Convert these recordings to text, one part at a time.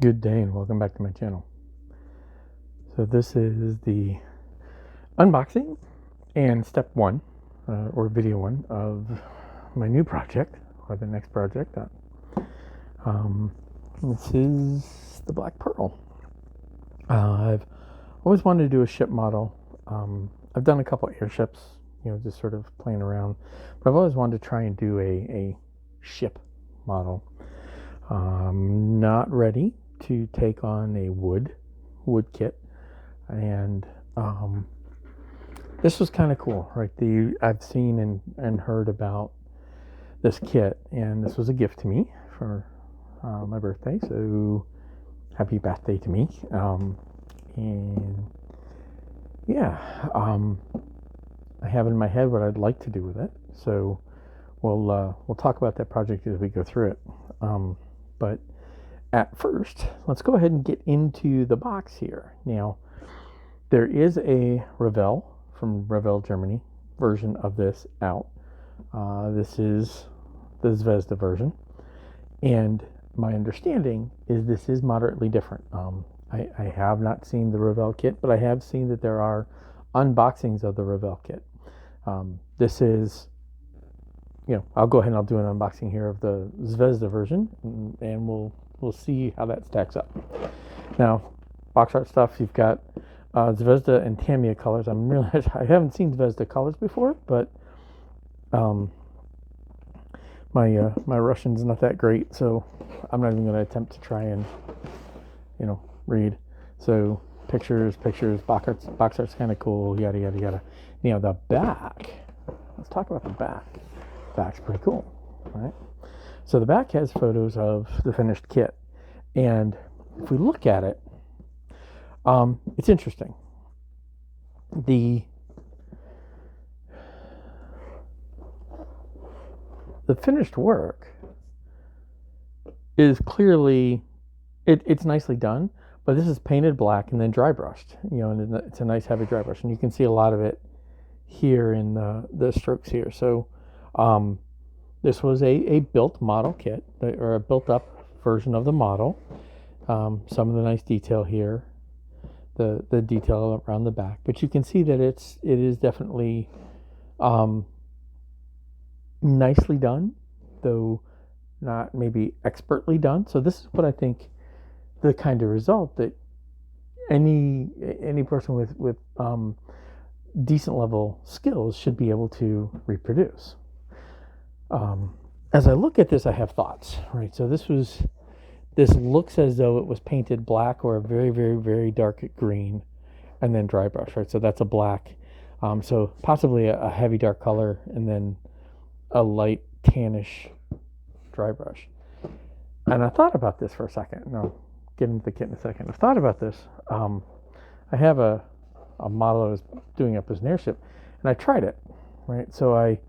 Good day and welcome back to my channel. So this is the unboxing and step one, or video one, of my new project, or the next project. This is the Black Pearl. I've always wanted to do a ship model. I've done a couple airships, just sort of playing around, but I've always wanted to try and do a ship model. Not ready to take on a wood kit, and this was kind of cool, right? I've seen and heard about this kit, and this was a gift to me for my birthday, so happy birthday to me. And yeah, I have in my head what I'd like to do with it, so we'll talk about that project as we go through it. But at first, let's go ahead and get into the box here. Now, there is a Revell from Revell, Germany version of this out. This is the Zvezda version, and my understanding is this is moderately different. I have not seen the Revell kit, but I have seen that there are unboxings of the Revell kit. This is, I'll go ahead and I'll do an unboxing here of the Zvezda version, and we'll see how that stacks up. Now, box art stuff, you've got Zvezda and Tamiya colors. I haven't seen Zvezda colors before, but my Russian's not that great, so I'm not even going to attempt to try and read. So pictures, box art's kind of cool, yada yada yada. Now the back. Let's talk about the back. Back's pretty cool, right? So the back has photos of the finished kit, and if we look at it, it's interesting. The finished work is clearly it's nicely done, but this is painted black and then dry brushed, and it's a nice heavy dry brush, and you can see a lot of it here in the strokes here. So this was a built model kit, or a built up version of the model. Some of the nice detail here, the detail around the back, but you can see that it is definitely nicely done, though not maybe expertly done. So this is what I think the kind of result that any person with decent level skills should be able to reproduce. As I look at this, I have thoughts, right? So this looks as though it was painted black or a very, very, very dark green and then dry brush, right? So that's a black. So possibly a heavy dark color and then a light tannish dry brush. And I thought about this for a second. No, get into the kit in a second. I've thought about this. I have a model I was doing up as an airship, and I tried it, right? So I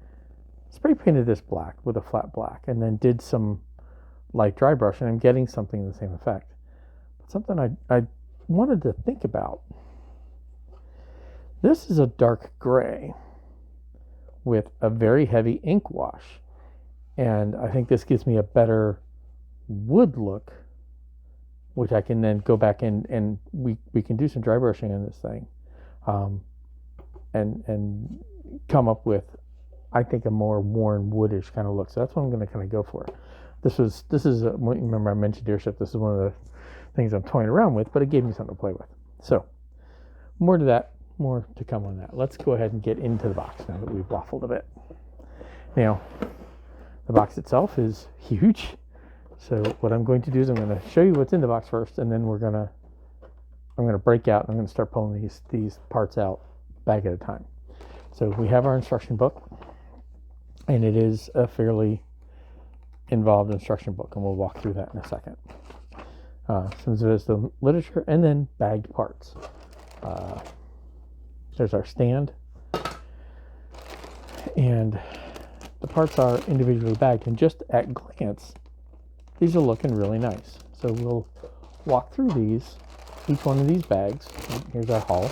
spray painted this black with a flat black and then did some light dry brush, and I'm getting something in the same effect. But something I wanted to think about. This is a dark gray with a very heavy ink wash, and I think this gives me a better wood look, which I can then go back and we can do some dry brushing in this thing, and come up with, I think, a more worn woodish kind of look. So that's what I'm going to kind of go for. This is remember I mentioned airship. This is one of the things I'm toying around with, but it gave me something to play with. So more to come on that. Let's go ahead and get into the box now that we've waffled a bit. Now, the box itself is huge. So what I'm going to do is I'm going to show you what's in the box first, and then I'm going to break out and I'm going to start pulling these parts out bag at a time. So we have our instruction book, and it is a fairly involved instruction book, and we'll walk through that in a second. Some Zvezda literature, and then bagged parts. There's our stand, and the parts are individually bagged, and just at glance, these are looking really nice. So we'll walk through each one of these bags. Here's our haul,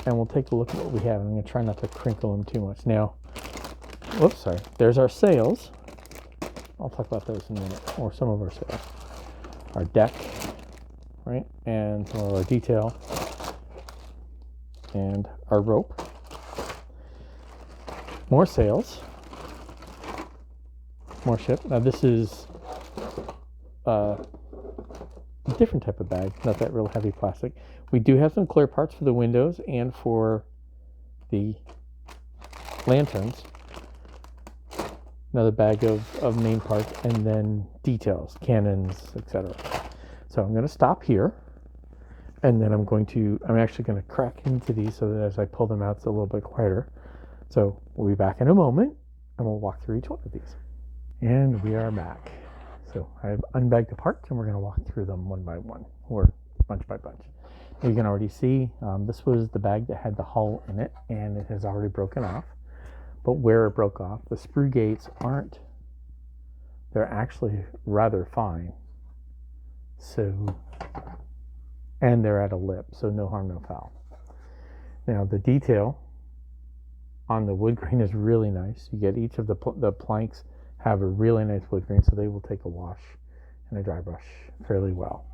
and we'll take a look at what we have. I'm going to try not to crinkle them too much. Now, whoops, sorry. There's our sails. I'll talk about those in a minute, or some of our sails. Our deck, right? And some of our detail and our rope. More sails. More ship. Now this is a different type of bag, not that real heavy plastic. We do have some clear parts for the windows and for the lanterns. Another bag of main parts, and then details, cannons, etc. So I'm going to stop here, and then I'm actually going to crack into these so that as I pull them out, it's a little bit quieter. So we'll be back in a moment, and we'll walk through each one of these. And we are back. So I've unbagged the parts, and we're going to walk through them one by one, or bunch by bunch. You can already see this was the bag that had the hull in it, and it has already broken off. But where it broke off, the sprue gates aren't, they're actually rather fine. So, and they're at a lip, so no harm, no foul. Now the detail on the wood grain is really nice. You get each of the planks have a really nice wood grain, so they will take a wash and a dry brush fairly well.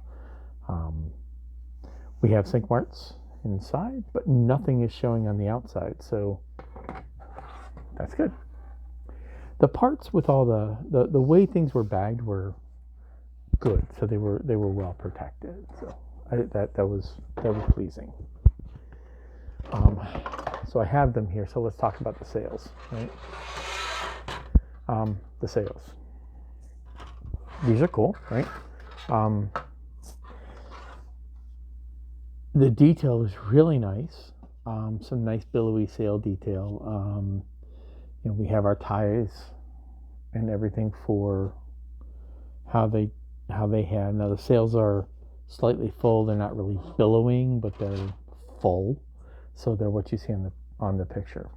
We have sink marks inside, but nothing is showing on the outside, so that's good. The parts with all the way things were bagged were good, so they were well protected. So that was pleasing. So I have them here. So let's talk about the sails, right? The sails. These are cool, right? The detail is really nice. Some nice billowy sail detail. We have our ties and everything for how they have. Now the sails are slightly full. They're not really billowing, but they're full. So they're what you see on the picture.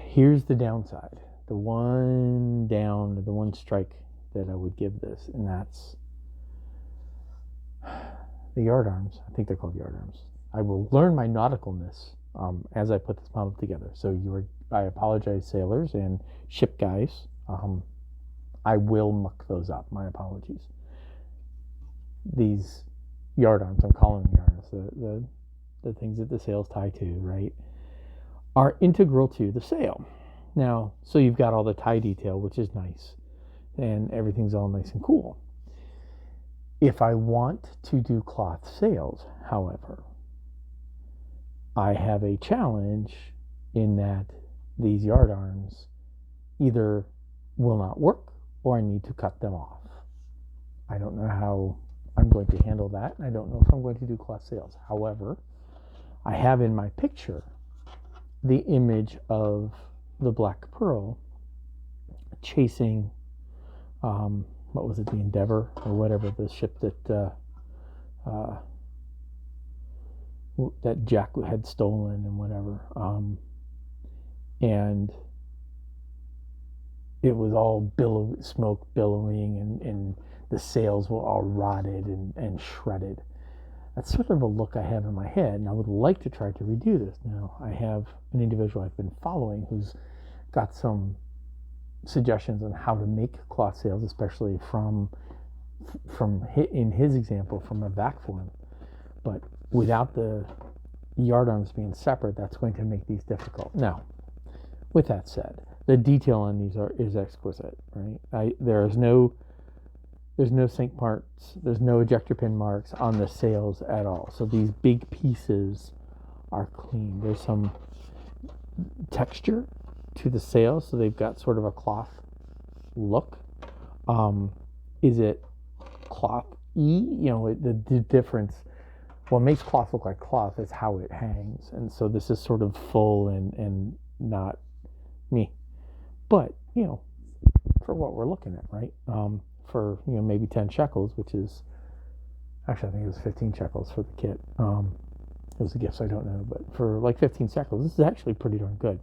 Here's the downside. The one strike that I would give this, and that's the yard arms. I think they're called yard arms. I will learn my nauticalness as I put this model together. So I apologize, sailors and ship guys. I will muck those up. My apologies. These yard arms, I'm calling them yard arms, the things that the sails tie to, right, are integral to the sail. Now, so you've got all the tie detail, which is nice, and everything's all nice and cool. If I want to do cloth sails, however, I have a challenge in that these yard arms either will not work or I need to cut them off. I don't know how I'm going to handle that. I don't know if I'm going to do cloth sails. However, I have in my picture the image of the Black Pearl chasing, what was it, the Endeavor or whatever, the ship that Jack had stolen and whatever. And it was all smoke billowing, and the sails were all rotted and shredded. That's sort of a look I have in my head, and I would like to try to redo this. Now, I have an individual I've been following who's got some suggestions on how to make cloth sails, especially from in his example, from a vac form. But without the yard arms being separate, that's going to make these difficult. Now, with that said, the detail on these is exquisite, right? There's no sink marks, there's no ejector pin marks on the sails at all. So these big pieces are clean. There's some texture to the sails, so they've got sort of a cloth look. Is it cloth-y? The difference, what makes cloth look like cloth is how it hangs. And so this is sort of full and not me. But, for what we're looking at, right? For, maybe 10 shekels, which is, actually, I think it was 15 shekels for the kit. It was a gift, so I don't know. But for like 15 shekels, this is actually pretty darn good.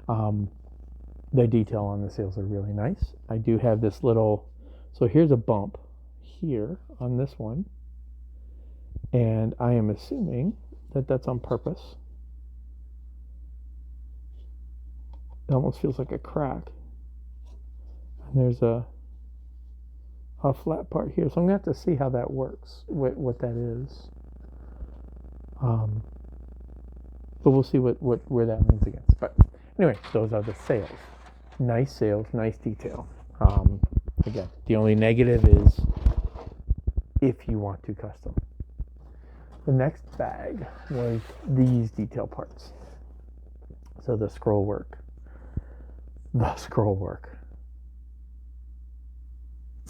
The detail on the sails are really nice. I do have this little, so here's a bump here on this one. And I am assuming that that's on purpose. It almost feels like a crack. And there's a a flat part here. So I'm going to have to see how that works, what that is. But we'll see where that leans against. But anyway, those are the sails. Nice sails, nice detail. Again, the only negative is if you want to custom. The next bag was these detail parts. So the scroll work. The scroll work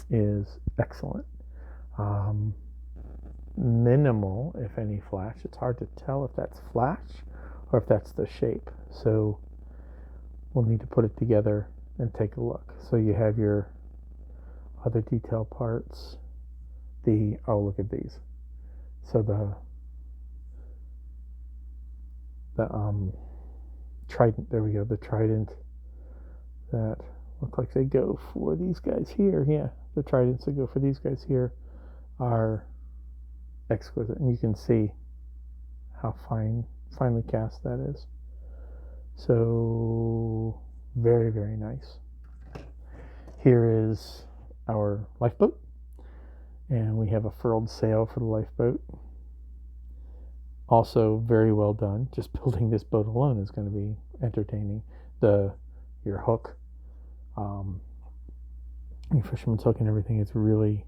is excellent. Minimal, if any, flash. It's hard to tell if that's flash or if that's the shape. So we'll need to put it together and take a look. So you have your other detail parts. Oh, look at these. So the trident, there we go, the trident that look like they go for these guys here. Yeah, the tridents that go for these guys here are exquisite, and you can see how finely cast that is. So very, very nice. Here is our lifeboat, and we have a furled sail for the lifeboat. Also very well done. Just building this boat alone is going to be entertaining. Your hook, your fisherman's hook and everything, it's really,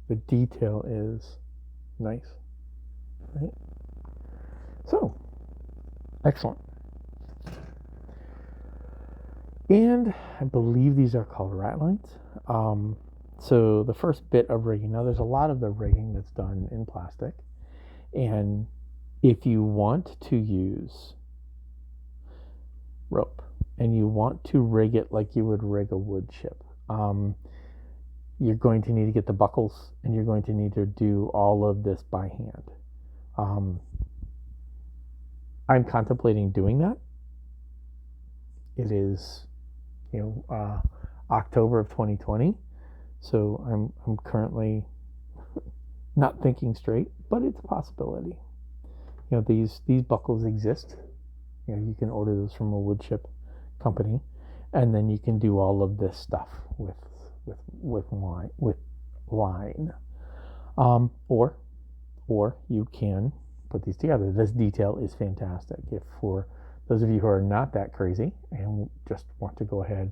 the detail is nice, right? So excellent. And I believe these are called ratlines. So the first bit of rigging, now there's a lot of the rigging that's done in plastic, and if you want to use rope and you want to rig it like you would rig a wood ship, you're going to need to get the buckles, and you're going to need to do all of this by hand. I'm contemplating doing that. It is, October of 2020, so I'm currently not thinking straight, but it's a possibility. These buckles exist. You can order those from a wood ship company, and then you can do all of this stuff with line, or you can put these together. This detail is fantastic. If for those of you who are not that crazy and just want to go ahead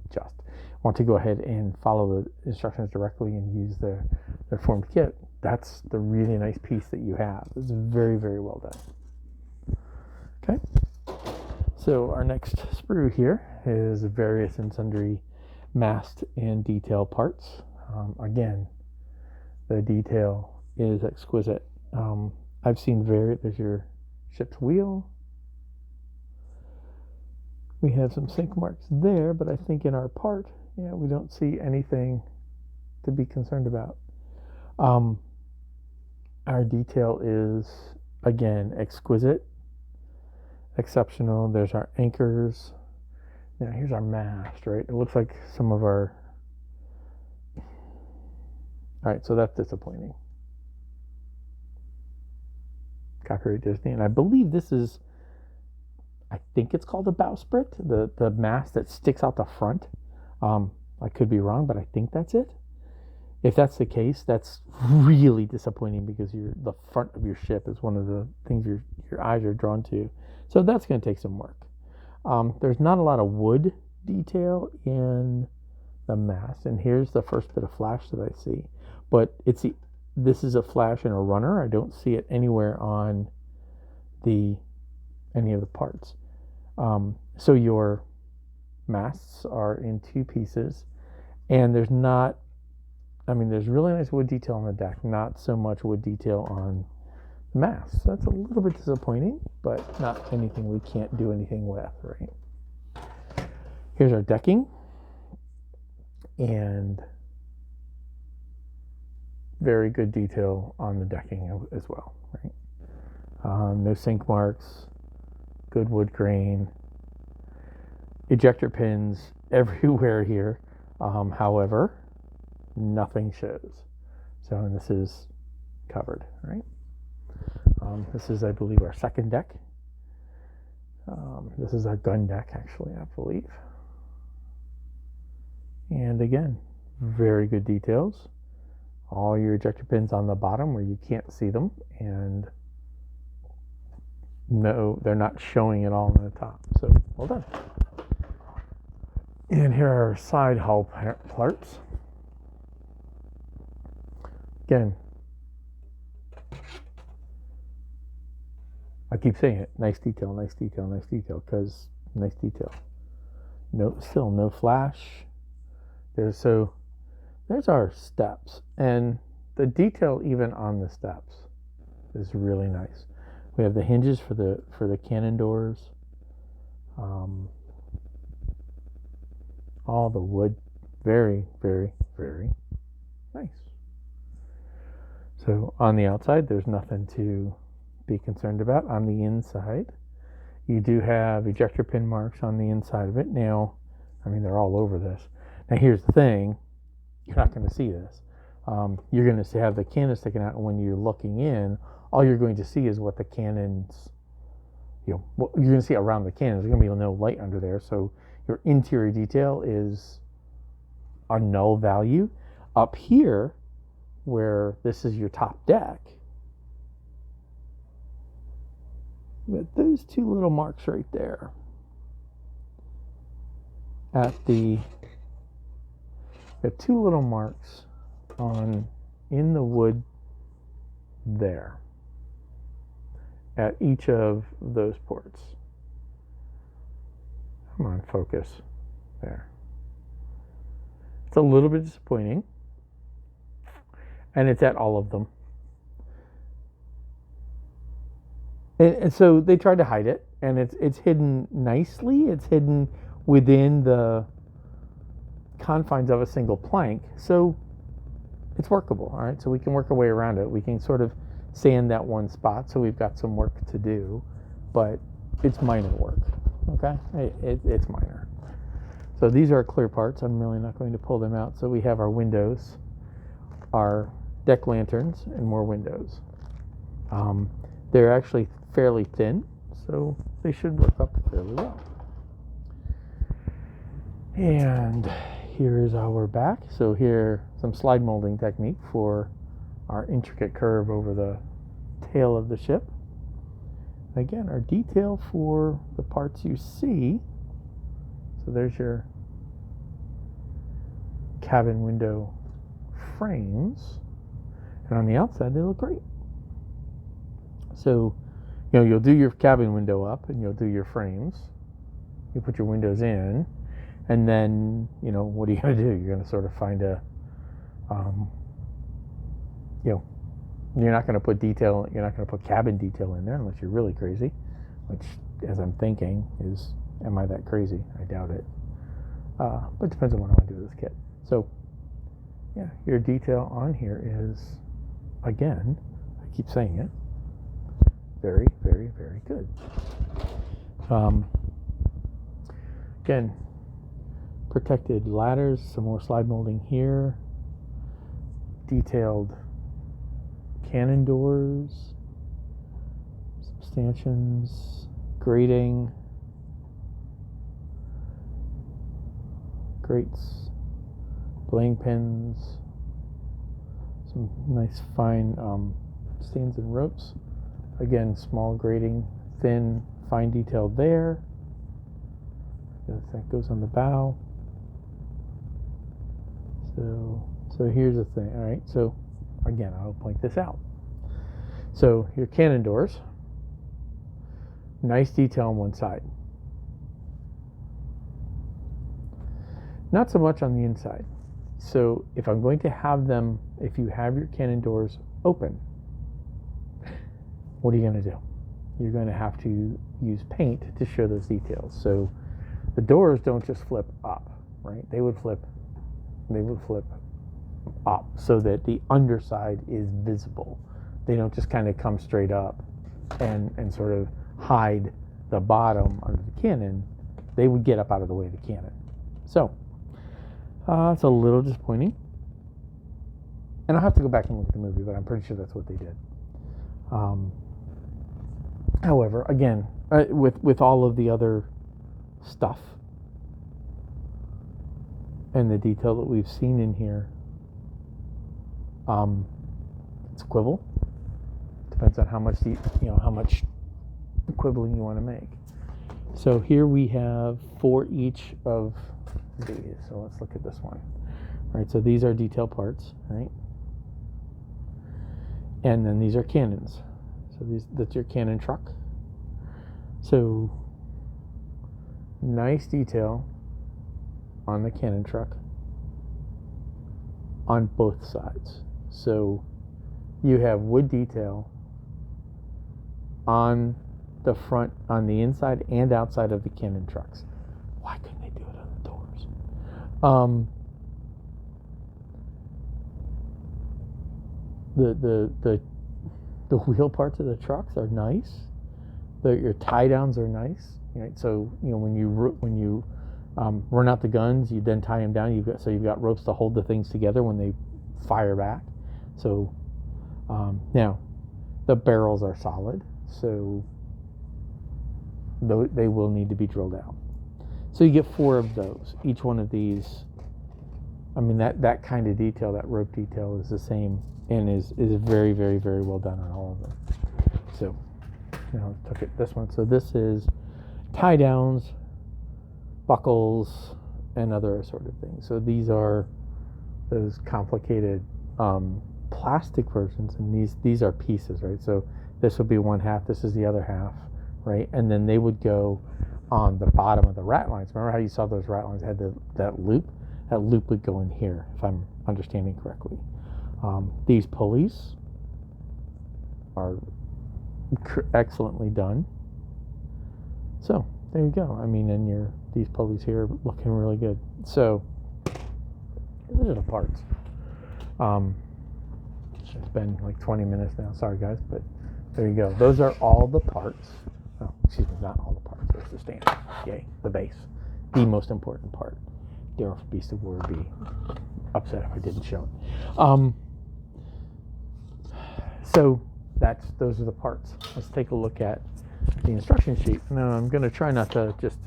and follow the instructions directly and use their formed kit, that's the really nice piece that you have. It's very, very well done. Okay, so our next sprue here is various and sundry mast and detail parts. Again, the detail is exquisite. I've seen there's your ship's wheel. We have some sink marks there, but I think in our part, we don't see anything to be concerned about. Our detail is, again, exquisite, exceptional. There's our anchors. Now here's our mast, right? It looks like some of our... All right, so that's disappointing. Copyright Disney, and I believe this is, I think it's called a bowsprit, the mast that sticks out the front. I could be wrong, but I think that's it. If that's the case, that's really disappointing, because the front of your ship is one of the things your eyes are drawn to. So that's going to take some work. There's not a lot of wood detail in the mast, and here's the first bit of flash that I see. But this is a flash and a runner. I don't see it anywhere on any of the parts. So your masts are in two pieces, and there's really nice wood detail on the deck, not so much wood detail on the mast. So that's a little bit disappointing, but not anything we can't do anything with, right? Here's our decking, and very good detail on the decking as well, right? No sink marks, good wood grain, ejector pins everywhere here. However, nothing shows. So, and this is covered, right? This is, I believe, our second deck. This is our gun deck, actually, I believe. And again, very good details. all your ejector pins on the bottom where you can't see them, and no, they're not showing it all on the top. So well done. And here are our side hull parts. Again, I keep saying it, nice detail, nice detail, nice detail, because nice detail. No, still no flash. There's our steps, and the detail even on the steps is really nice. We have the hinges for the cannon doors. All the wood, very, very, very nice. So on the outside, there's nothing to be concerned about. On the inside, you do have ejector pin marks on the inside of it. Now, I mean, they're all over this. Now, here's the thing. You're not going to see this. You're going to have the cannon sticking out, and when you're looking in, all you're going to see is what the cannons, what you're going to see around the cannons. There's going to be no light under there, so your interior detail is a null value. Up here, where this is your top deck, with those two little marks right there got two little marks in the wood there at each of those ports. Come on, focus. There. It's a little bit disappointing, and it's at all of them. And so they tried to hide it, and it's hidden nicely. It's hidden within the confines of a single plank, so it's workable. All right, so we can work our way around it. We can sort of sand that one spot, so we've got some work to do, but it's minor work. Okay, it's minor. So these are clear parts. I'm really not going to pull them out. So we have our windows, our deck lanterns, and more windows. They're actually fairly thin, so they should work up fairly well. And here is our back. So here, some slide molding technique for our intricate curve over the tail of the ship. Again, our detail for the parts you see. So there's your cabin window frames, and on the outside they look great. So, you'll do your cabin window up, and you'll do your frames. You put your windows in, and then what are you going to do? You're going to sort of find you're not going to put detail. You're not going to put cabin detail in there unless you're really crazy, which, as I'm thinking, is, am I that crazy? I doubt it. But it depends on what I want to do with this kit. So, yeah, your detail on here is, again, I keep saying it, very, very, very good. Again, protected ladders, some more slide molding here, detailed cannon doors, some stanchions, grating, grates, bling pins, some nice fine stands and ropes. Again, small grating, thin, fine detail there. That goes on the bow. So here's the thing. All right. So again, I'll point this out. So your cannon doors, nice detail on one side. Not so much on the inside. So if I'm going to have them, if you have your cannon doors open, what are you going to do? You're going to have to use paint to show those details. So the doors don't just flip up, right? They would flip up so that the underside is visible. They don't just kind of come straight up and sort of hide the bottom under the cannon. They would get up out of the way of the cannon. So it's a little disappointing. And I'll have to go back and look at the movie, but I'm pretty sure that's what they did. However, again, with all of the other stuff and the detail that we've seen in here, It's a quibble. Depends on how much how much quibbling you want to make. So here we have for each of these. So let's look at this one. All right, so these are detail parts, right? And then these are cannons. So that's your cannon truck. So nice detail on the cannon truck on both sides. So you have wood detail on the front, on the inside and outside of the cannon trucks. Why couldn't they do it on the doors? The wheel parts of the trucks are nice. Your tie downs are nice. Right? So when you run out the guns, you then tie them down. You've got ropes to hold the things together when they fire back. So now the barrels are solid, so they will need to be drilled out. So you get 4 of those. Each one of these, I mean, that kind of detail, that rope detail, is the same and is very, very, very well done on all of them. So now look at this one. So this is tie downs, buckles, and other assorted things. So these are those complicated plastic versions, and these are pieces, right? So this would be one half, this is the other half, right? And then they would go on the bottom of the rat lines. Remember how you saw those rat lines had that loop? That loop would go in here, if I'm understanding correctly. These pulleys are excellently done. So there you go. I mean, and these pulleys here are looking really good. So those are the parts. It's been like 20 minutes now. Sorry, guys, but there you go. Those are all the parts. Oh, excuse me, not all the parts. There's the stand. Yay, the base. The most important part. Daryl from Beast of War would be upset if I didn't show it. So those are the parts. Let's take a look at the instruction sheet. Now I'm going to try not to just.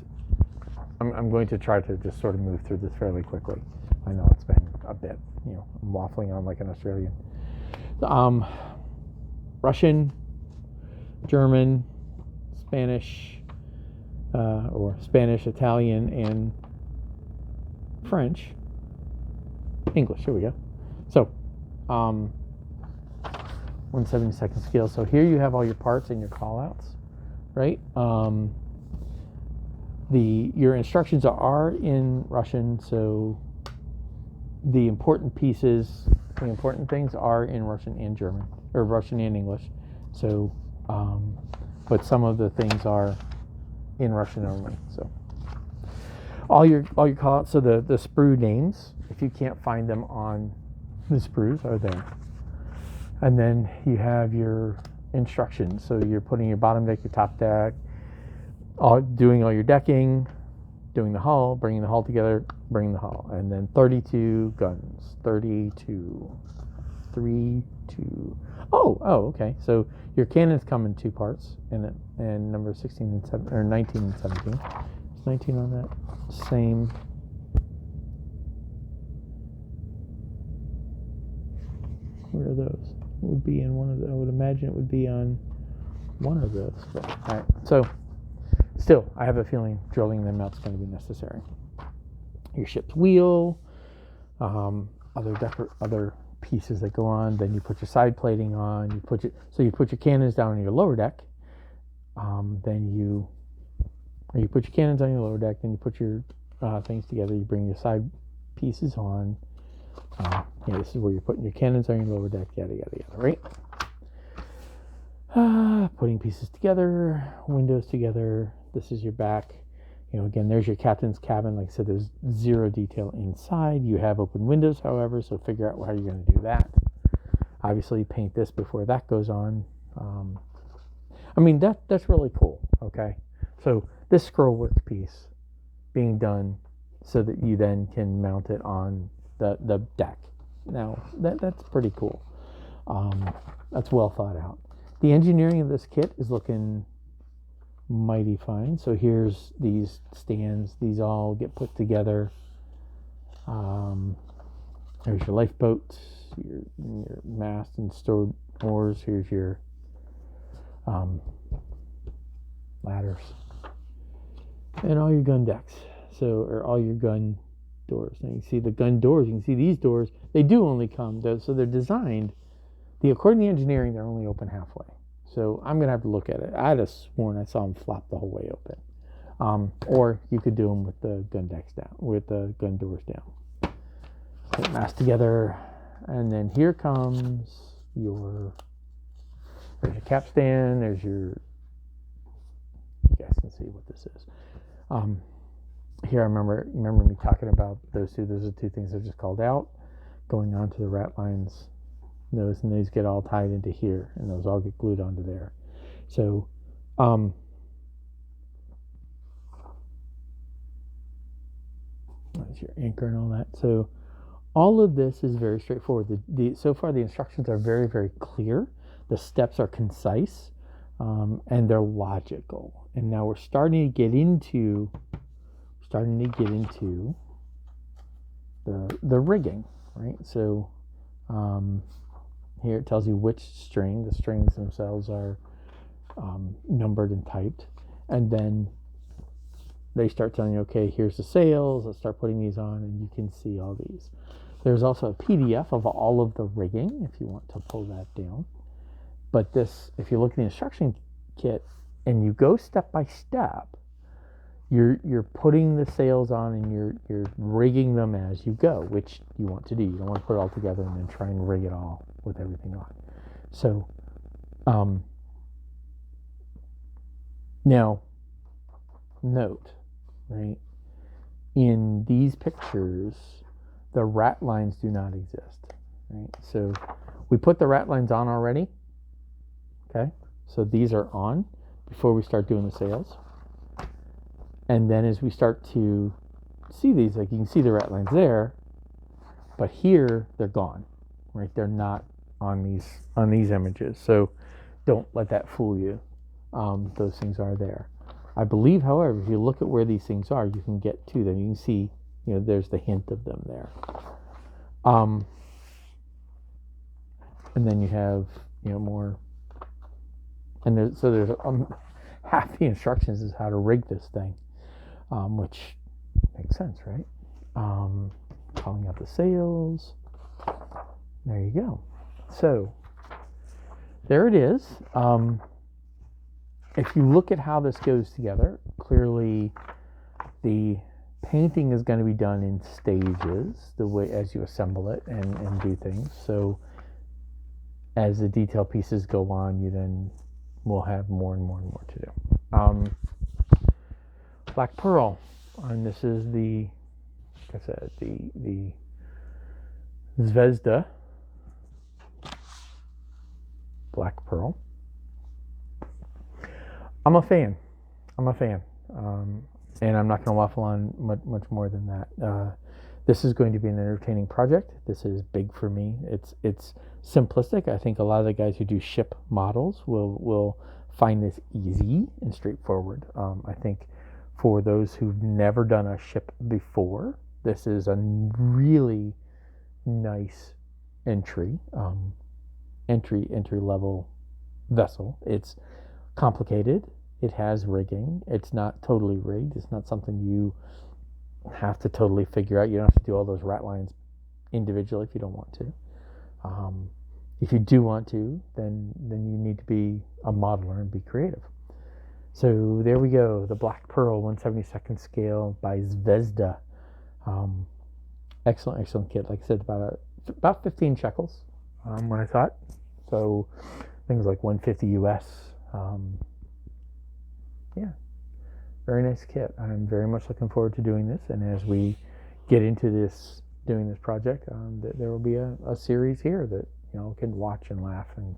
I'm going to try to just sort of move through this fairly quickly. I know it's been a bit. I'm waffling on like an Australian. Russian, German, Spanish, or Spanish, Italian, and French, English. Here we go. So, 1/72 scale. So here you have all your parts and your callouts, right? Your instructions are in Russian, so the important pieces, the important things are in Russian and German, or Russian and English. So, but some of the things are in Russian only. So, all your callouts. So the sprue names, if you can't find them on the sprues, are there. And then you have your instructions. So you're putting your bottom deck, your top deck, doing all your decking, doing the hull, bringing the hull together, bringing the hull, and then 32 guns. 32. 3, 2. Oh, okay. So your cannons come in 2 parts, and number 16 and 7, or 19 and 17. Is 19 on that same? Where are those? It would be in one of the. I would imagine it would be on one of those. But, all right. So, still, I have a feeling drilling them out is going to be necessary. Your ship's wheel, other pieces that go on. Then you put your side plating on. You put your cannons down on your lower deck. Then you put your cannons on your lower deck. Then you put your things together. You bring your side pieces on. This is where you're putting your cannons on your lower deck. Yada yada yada. Right. Putting pieces together. Windows together. This is your back. Again, there's your captain's cabin. Like I said, there's 0 detail inside. You have open windows, however, so figure out how you're going to do that. Obviously, paint this before that goes on. I mean, that's really cool, okay? So this scroll work piece being done so that you then can mount it on the deck. Now, that's pretty cool. That's well thought out. The engineering of this kit is looking mighty fine. So here's these stands. These all get put together. There's your lifeboat, your mast and stored oars. Here's your ladders and all your gun decks. So, or all your gun doors. Now you see the gun doors. You can see these doors. They do only come. So they're designed. According to the engineering, they're only open halfway. So I'm gonna have to look at it. I'd have sworn I saw them flop the whole way open. Or you could do them with the gun decks down, with the gun doors down. Put mast together, and then here comes there's your capstan. There's you guys can see what this is. Here I remember me talking about those two. Those are two things that are just called out, going onto the rat lines. Those and these get all tied into here, and those all get glued onto there. So, that's your anchor and all that. So, all of this is very straightforward. So far, the instructions are very, very clear. The steps are concise, and they're logical. And now we're starting to get into the rigging, right? So, here it tells you which string. The strings themselves are numbered and typed. And then they start telling you, okay, here's the sails. Let's start putting these on, and you can see all these. There's also a PDF of all of the rigging if you want to pull that down. But this, if you look at the instruction kit and you go step by step, you're putting the sails on and you're rigging them as you go, which you want to do. You don't want to put it all together and then try and rig it all with everything on. So, now, note, right? In these pictures, the rat lines do not exist, right? So, we put the rat lines on already. Okay, so these are on before we start doing the sails. And then as we start to see these, like you can see the rat lines there, but here they're gone, right? They're not on these images. So don't let that fool you. Those things are there. I believe, however, if you look at where these things are, you can get to them. You can see, there's the hint of them there. And then you have, more. And there's half the instructions is how to rig this thing. Which makes sense, right? Calling out the sails. There you go. So, there it is. If you look at how this goes together, clearly the painting is going to be done in stages, the way as you assemble it and do things. So, as the detail pieces go on, you then will have more and more and more to do. Black pearl, and this is like I said, the Zvezda black pearl. I'm a fan, and I'm not going to waffle on much more than that. This is going to be an entertaining project. This is big for me. It's simplistic. I think a lot of the guys who do ship models will find this easy and straightforward. I think for those who've never done a ship before, this is a really nice entry level vessel. It's complicated. It has rigging. It's not totally rigged. It's not something you have to totally figure out. You don't have to do all those rat lines individually if you don't want to. If you do want to, then you need to be a modeler and be creative. So there we go, the Black Pearl 1/72 scale by Zvezda. Excellent kit. Like I said, about 15 shekels when I saw it. So things like 150 US. Yeah, very nice kit. I'm very much looking forward to doing this. And as we get into doing this project, there will be a series here that can watch and laugh and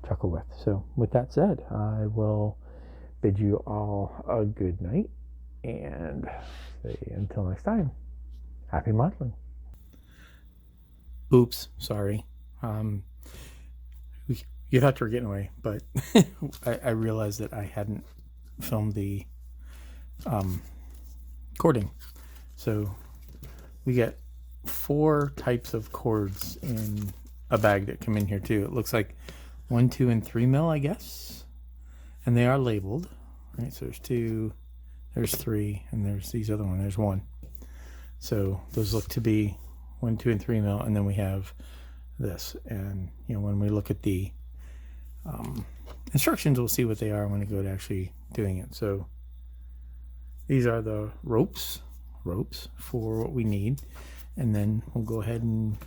chuckle with. So with that said, I will bid you all a good night and say until next time, happy modeling. Oops, sorry. You thought you were getting away, but I realized that I hadn't filmed the cording. So we get 4 types of cords in a bag that come in here too. It looks like 1, 2, and 3 mil, I guess, and they are labeled. Right, so there's 2, there's 3, and there's these other one. There's 1. So those look to be 1, 2, and 3 mil, and then we have this. And when we look at the instructions, we'll see what they are when we go to actually doing it. So these are the ropes for what we need, and then we'll go ahead and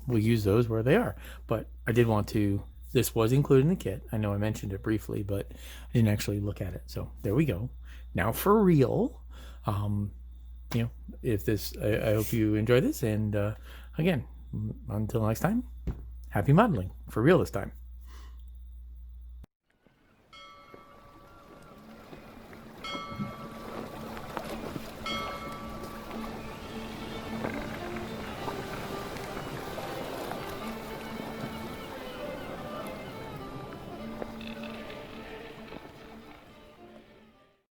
we'll use those where they are. But I did want to, this was included in the kit. I know I mentioned it briefly, but I didn't actually look at it. So there we go. Now for real. If this, I hope you enjoy this, and again, until next time, happy modeling for real this time.